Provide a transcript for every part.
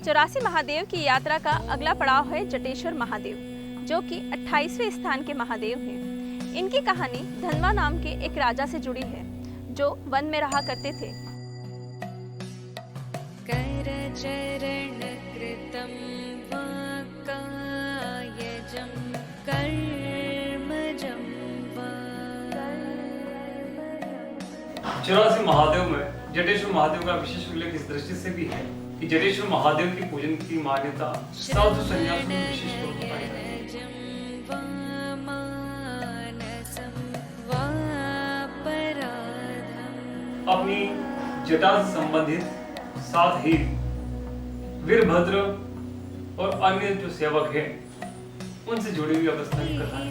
84 महादेव की यात्रा का अगला पड़ाव है जटेश्वर महादेव, जो कि 28वें स्थान के महादेव हैं। इनकी कहानी धनवा नाम के एक राजा से जुड़ी है, जो वन में रहा करते थे। कर चरण कृतं वाकायजं कर्मजं वा। 84 महादेव में जटेश्वर महादेव का विशेष उल्लेख इस दृष्टि से भी है कि जटेश्वर महादेव की पूजन की मान्यता साधु संन्यासियों में विशेष तौर पर पाई जाती है। अपनी जटा से संबंधित साथ ही वीरभद्र और अन्य जो सेवक हैं उनसे जुड़ी हुई अवस्था की कथा है।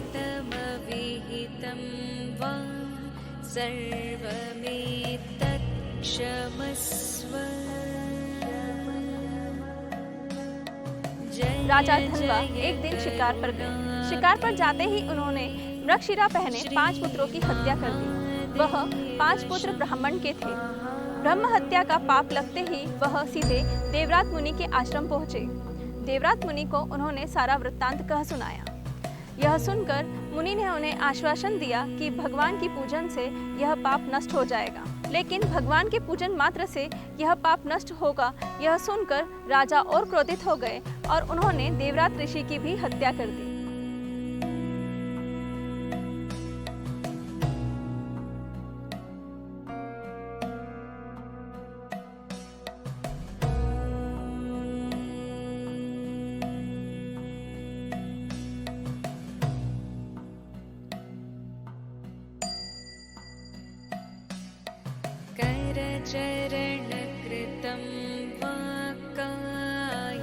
राजा धनवा एक दिन शिकार पर गए। शिकार पर जाते ही उन्होंने मृगशिरा पहने 5 पुत्रों की हत्या कर दी। वह 5 पुत्र ब्राह्मण के थे। ब्रह्म हत्या का पाप लगते ही वह सीधे देवरात मुनि के आश्रम पहुंचे। देवरात मुनि को उन्होंने सारा वृत्तांत कह सुनाया। यह सुनकर मुनि ने उन्हें आश्वासन दिया कि भगवान की पूजन से यह पाप नष्ट हो जाएगा। लेकिन भगवान के पूजन मात्र से यह पाप नष्ट होगा, यह सुनकर राजा और क्रोधित हो गए और उन्होंने देवरात ऋषि की भी हत्या कर दी।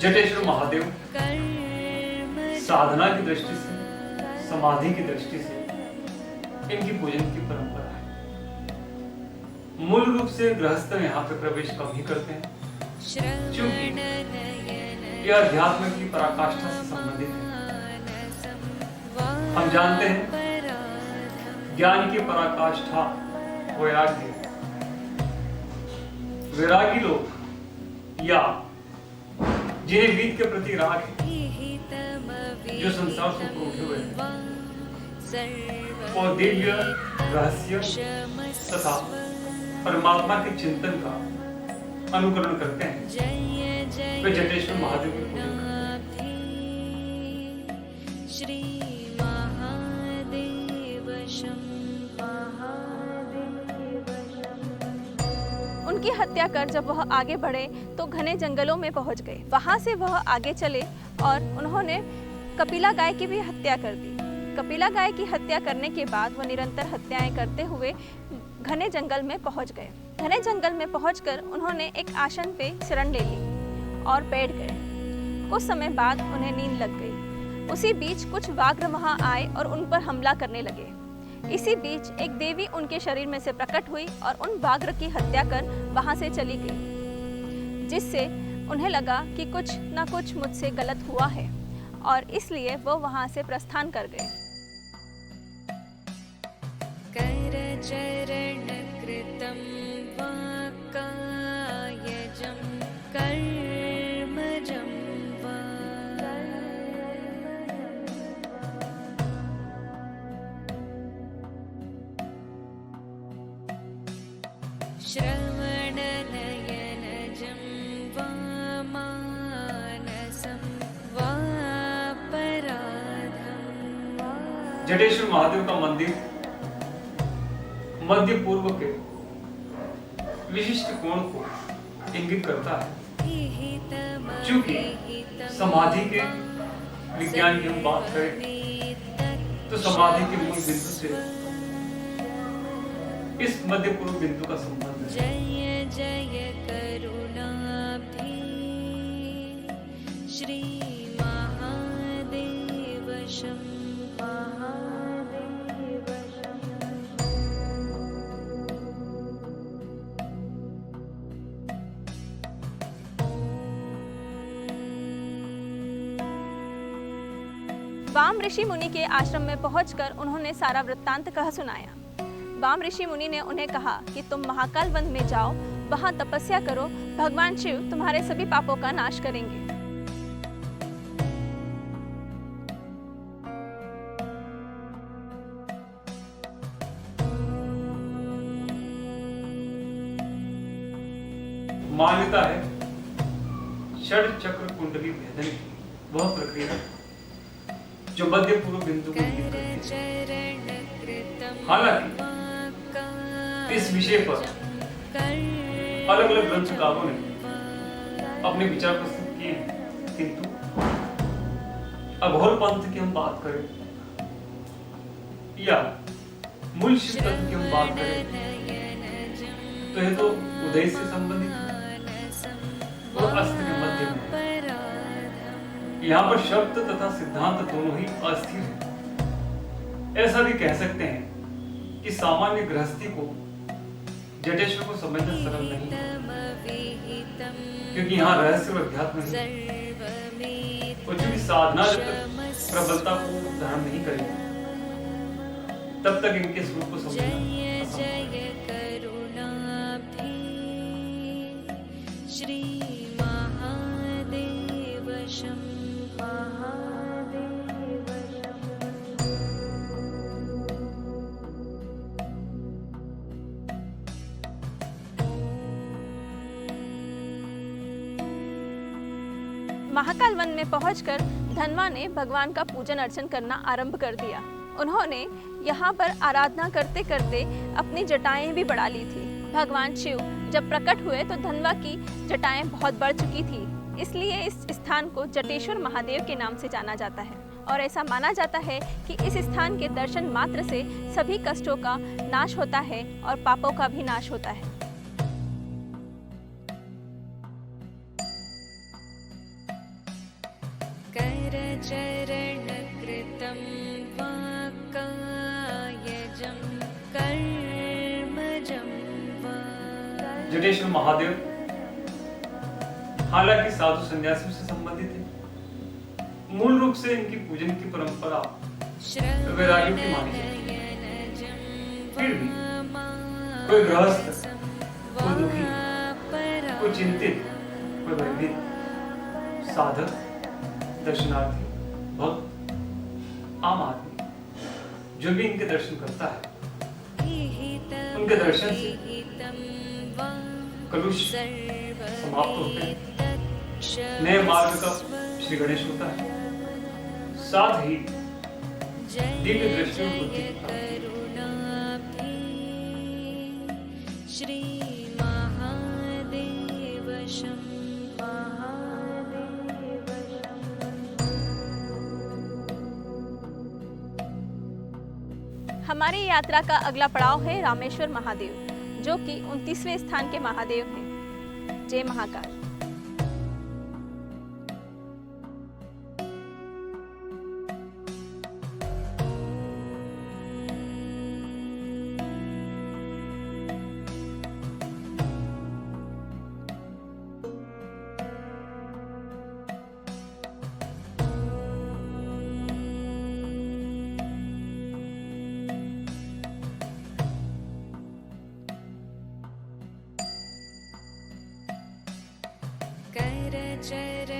जटेश्वर महादेव साधना की दृष्टि से, समाधि की दृष्टि से इनकी पूजन की परंपरा है। मूल रूप से गृहस्थ यहाँ पे प्रवेश कम ही करते हैं, क्योंकि यह अध्यात्म की पराकाष्ठा से संबंधित है। हम जानते हैं ज्ञान की पराकाष्ठा वैराग्य। वैरागी लोग या जिन्हें वेद के प्रति राग है, जो संसार से ऊपर उठे हुए हैं और दिव्य रहस्य तथा परमात्मा के चिंतन का अनुकरण करते हैं, वे जटेश्वर महादेव की पूजन करते हैं। श्री महादेव शंभो। उनकी हत्या कर जब वह आगे बढ़े तो घने जंगलों में पहुंच गए। वहां से वह आगे चले और उन्होंने कपिला गाय की भी हत्या कर दी। कपिला गाय की हत्या करने के बाद वह निरंतर हत्याएं करते हुए घने जंगल में पहुंच गए। घने जंगल में पहुंचकर उन्होंने एक आसन पे शरण ले ली और बैठ गए। कुछ समय बाद उन्हें नींद लग गई। उसी बीच कुछ व्याघ्र वहां आए और उन पर हमला करने लगे। इसी बीच एक देवी उनके शरीर में से प्रकट हुई और उन व्याघ्र की हत्या कर वहां से चली गई, जिससे उन्हें लगा कि कुछ न कुछ मुझसे गलत हुआ है और इसलिए वो वहां से प्रस्थान कर गए। कर चरण कृतं वाकायजं कर्मजं वा। श्रवणनयनजं वा मानसं वापराधं वा। जटेश्वर महादेव का मंदिर मध्य पूर्व के विशिष्ट कोण को इंगित करता है। चूंकि समाधि के विज्ञान की हम बात करें तो समाधि के मूल बिंदु से इस मध्य पूर्व बिंदु का संबंध है। जय जय करुणाब्धि श्री महादेव शंभो। वाम ऋषि मुनि के आश्रम में पहुंचकर उन्होंने सारा वृत्तांत कह सुनाया। वाम ऋषि मुनि ने उन्हें कहा कि तुम महाकाल वन में जाओ, वहाँ तपस्या करो, भगवान शिव तुम्हारे सभी पापों का नाश करेंगे। मान्यता है षड चक्र कुंडली भेदन की वह प्रक्रिया जो मध्य पूर्व बिंदु को इंगित करती है। हालांकि इस विषय पर अलग अलग ग्रंथकारों ने अपने विचार प्रस्तुत किए हैं, किंतु अघोर पंथ की हम बात करें या मूल शिव तत्व की हम बात करें तो यह तो उदय से संबंधित है और अस्त के मध्य में। यहाँ पर शब्द तथा सिद्धांत दोनों ही अस्थिर हैं। ऐसा भी कह सकते हैं कि सामान्य गृहस्थी को जटेश्वर को समझना सरल नहीं है, क्योंकि यहाँ रहस्य और अध्यात्म है और चूंकि साधना जब तक प्रबलता को धारण नहीं करेगी तब तक इनके स्वरूप को समझना श्री महादेव शंभो महादेव महाकाल वन में पहुंचकर धनवा ने भगवान का पूजन अर्चन करना आरंभ कर दिया। उन्होंने यहाँ पर आराधना करते करते अपनी जटाएं भी बढ़ा ली थी। भगवान शिव जब प्रकट हुए तो धनवा की जटाएं बहुत बढ़ चुकी थी, इसलिए इस स्थान को जटेश्वर महादेव के नाम से जाना जाता है और ऐसा माना जाता है कि इस स्थान के दर्शन मात्र से सभी कष्टों का नाश होता है और पापों का भी नाश होता है। कर चरण कृतं वाक्कायजं कर्मजं वा। जटेश्वर महादेव हालांकि साधु सन्यासियों से संबंधित है, मूल रूप से इनकी पूजन की परंपरा वैरागियों की मानी जाती है। फिर भी कोई गृहस्थ, कोई दुखी, कोई चिंतित, कोई भयभीत, साधक, दर्शनार्थी, भक्त, आम आदमी जो भी इनके दर्शन करता है, उनके दर्शन से कलुष समाप्त होते हैं, नए मार्ग का श्री गणेश होता है, साथ ही दिव्य दृष्टि और बुद्धि की प्राप्ति। श्री महादेव शंभो महादेव हमारी यात्रा का अगला पड़ाव है रामेश्वर महादेव, जो कि 29वें स्थान के महादेव हैं। जय महाकाल। कर चरण